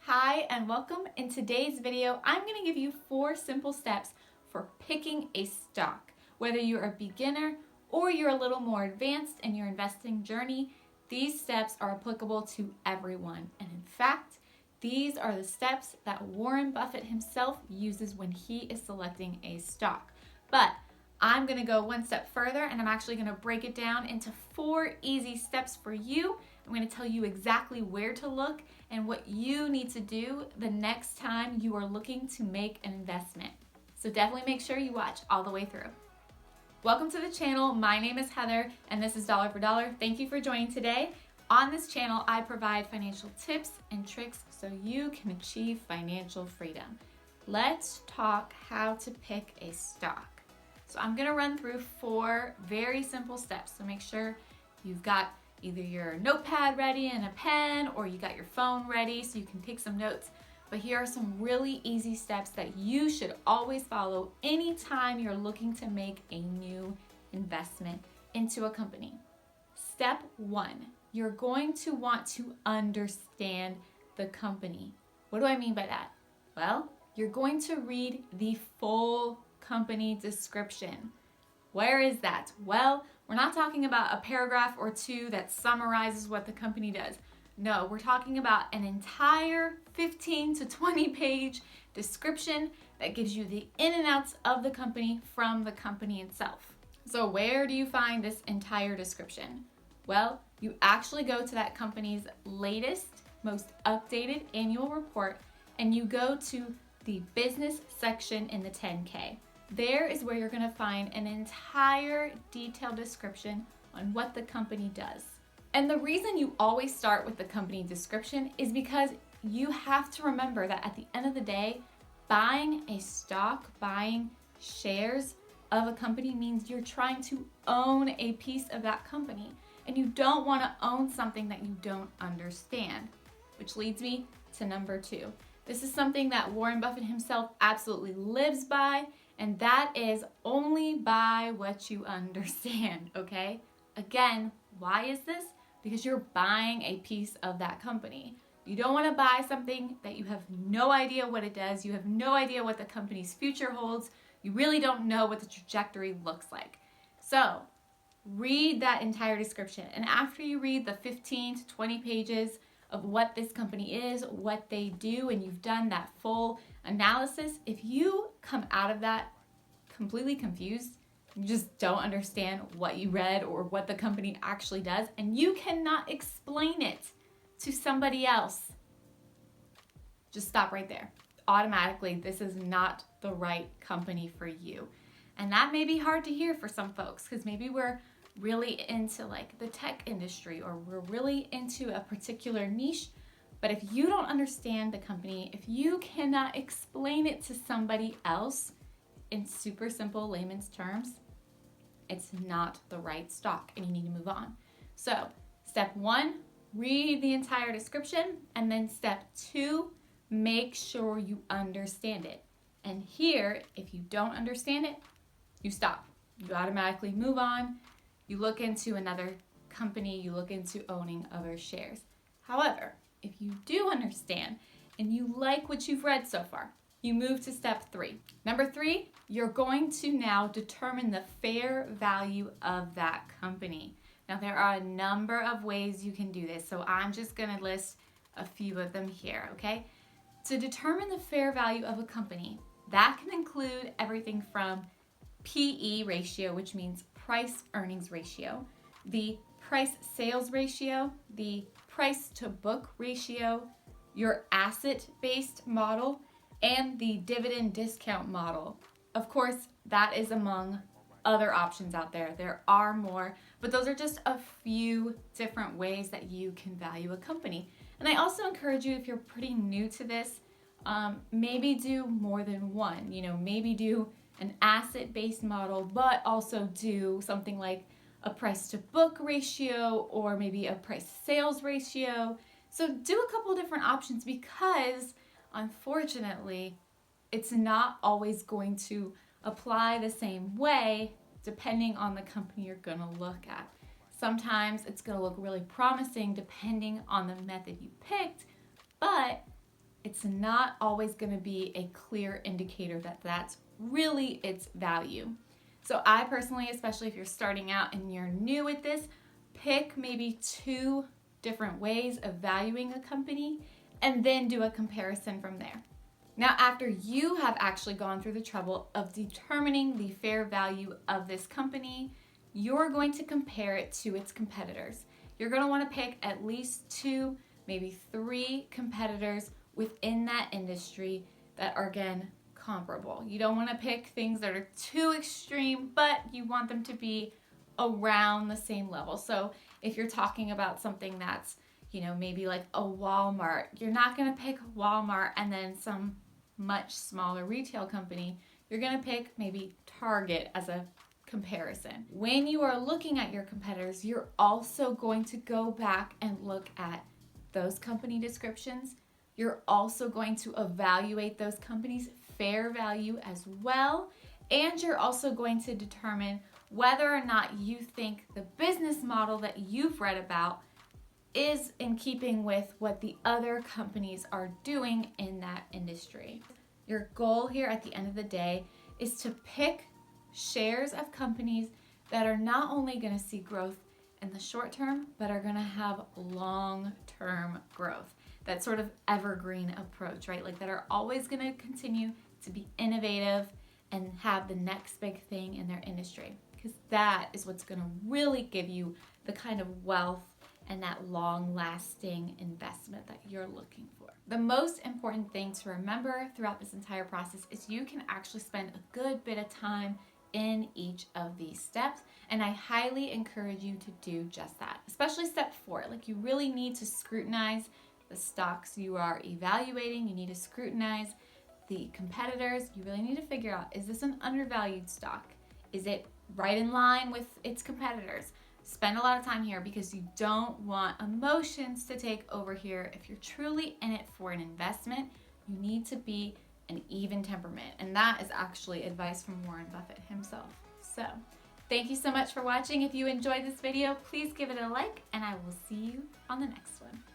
Hi and welcome. In today's video, I'm going to give you 4 simple steps for picking a stock. Whether you're a beginner or you're a little more advanced in your investing journey, these steps are applicable to everyone. And in fact, these are the steps that Warren Buffett himself uses when he is selecting a stock. But I'm going to go one step further and I'm actually going to break it down into 4 easy steps for you. I'm going to tell you exactly where to look and what you need to do the next time you are looking to make an investment. So definitely make sure you watch all the way through. Welcome to the channel. My name is Heather and this is Dollar for Dollar. Thank you for joining today. On this channel, I provide financial tips and tricks so you can achieve financial freedom. Let's talk how to pick a stock. So I'm going to run through 4 very simple steps. So make sure you've got either your notepad ready and a pen, or you got your phone ready so you can take some notes. But here are some really easy steps that you should always follow anytime you're looking to make a new investment into a company. Step 1, you're going to want to understand the company. What do I mean by that? Well, you're going to read the full company description. Where is that? Well, we're not talking about a paragraph or 2 that summarizes what the company does. No, we're talking about an entire 15 to 20 page description that gives you the in and outs of the company from the company itself. So where do you find this entire description? Well, you actually go to that company's latest, most updated annual report, and you go to the business section in the 10K. There is where you're going to find an entire detailed description on what the company does. And the reason you always start with the company description is because you have to remember that at the end of the day, buying a stock, buying shares of a company means you're trying to own a piece of that company. And you don't want to own something that you don't understand, which leads me to number 2. This is something that Warren Buffett himself absolutely lives by, and that is only buy what you understand, okay? Again, why is this? Because you're buying a piece of that company. You don't want to buy something that you have no idea what it does. You have no idea what the company's future holds. You really don't know what the trajectory looks like. So, read that entire description. And after you read the 15 to 20 pages of what this company is, what they do, and you've done that full analysis, if you come out of that completely confused, you just don't understand what you read or what the company actually does, and you cannot explain it to somebody else, just stop right there. Automatically, this is not the right company for you. And that may be hard to hear for some folks because maybe we're really into like the tech industry or we're really into a particular niche. But if you don't understand the company, if you cannot explain it to somebody else in super simple layman's terms, it's not the right stock and you need to move on. So step 1, read the entire description. And then step 2, make sure you understand it. And here, if you don't understand it, you stop. You automatically move on. You look into another company, you look into owning other shares. However, if you do understand and you like what you've read so far, you move to step 3. Number 3, you're going to now determine the fair value of that company. Now, there are a number of ways you can do this, so I'm just going to list a few of them here, okay? To determine the fair value of a company, that can include everything from PE ratio, which means price earnings ratio, the price sales ratio, the price to book ratio, your asset-based model, and the dividend discount model. Of course, that is among other options out there. There are more, but those are just a few different ways that you can value a company. And I also encourage you, if you're pretty new to this, maybe do more than one. Maybe do an asset-based model, but also do something like a price to book ratio or maybe a price sales ratio. So do a couple different options because unfortunately, it's not always going to apply the same way depending on the company you're going to look at. Sometimes it's going to look really promising depending on the method you picked, but it's not always going to be a clear indicator that that's really its value. So I personally, especially if you're starting out and you're new at this, pick maybe 2 different ways of valuing a company and then do a comparison from there. Now, after you have actually gone through the trouble of determining the fair value of this company, you're going to compare it to its competitors. You're going to want to pick at least 2, maybe 3 competitors within that industry that are, again, comparable. You don't want to pick things that are too extreme, but you want them to be around the same level. So if you're talking about something that's, maybe like a Walmart, you're not going to pick Walmart and then some much smaller retail company. You're going to pick maybe Target as a comparison. When you are looking at your competitors, you're also going to go back and look at those company descriptions. You're also going to evaluate those companies' fair value as well. And you're also going to determine whether or not you think the business model that you've read about is in keeping with what the other companies are doing in that industry. Your goal here at the end of the day is to pick shares of companies that are not only going to see growth in the short term, but are going to have long-term growth. That sort of evergreen approach, right? Like that are always going to continue to be innovative and have the next big thing in their industry, because that is what's going to really give you the kind of wealth and that long-lasting investment that you're looking for. The most important thing to remember throughout this entire process is you can actually spend a good bit of time in each of these steps, and I highly encourage you to do just that, especially step 4. Like, you really need to scrutinize the stocks you are evaluating. You need to scrutinize the competitors. You really need to figure out, is this an undervalued stock? Is it right in line with its competitors? Spend a lot of time here because you don't want emotions to take over here. If you're truly in it for an investment, you need to be an even temperament. And that is actually advice from Warren Buffett himself. So thank you so much for watching. If you enjoyed this video, please give it a like, and I will see you on the next one.